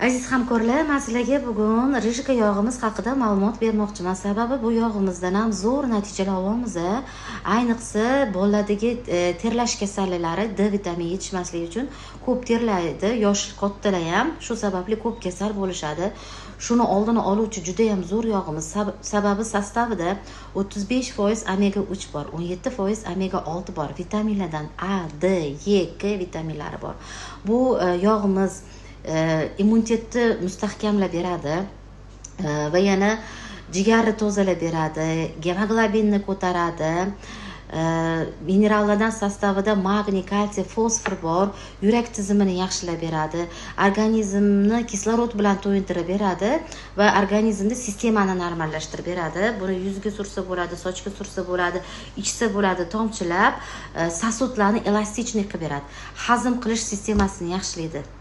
Aziz hamkorlar, men sizlarga bugun rishka yog'imiz haqida ma'lumot bermoqchiman. Sababi bu yog'imizdan ham zo'r natijalar olamiz. Ayniqsa bolalardagi terlash kasalliklari D vitamini yetishmasligi uchun ko'p terlaydi. Yosh kattalar ham shu sababli ko'p kasal bo'lishadi. Shuni oldini oluvchi juda ham zo'r yog'imiz. Sababi sostavida 35% omega 3 bor, 17% omega 6 bor. Vitaminlardan A, D, E, K vitaminlari bor. Bu yog'imiz immunitetni mustahkamlab beradi va yana jigarni tozalab beradi, gemoglobinni ko'taradi, minerallardan sostavida magniy, kalsiy, fosfor bor, yurak tizimini yaxshilab beradi, organizmni kislorod bilan to'yintirib beradi va organizmda sistemani normallashtirib beradi. Buni yuzga sursa bo'ladi, sochga sursa bo'ladi, ichsa bo'ladi, tomchilab sasutlarni elastikniy qilib beradi. Hazm qilish sistemasini yaxshilaydi.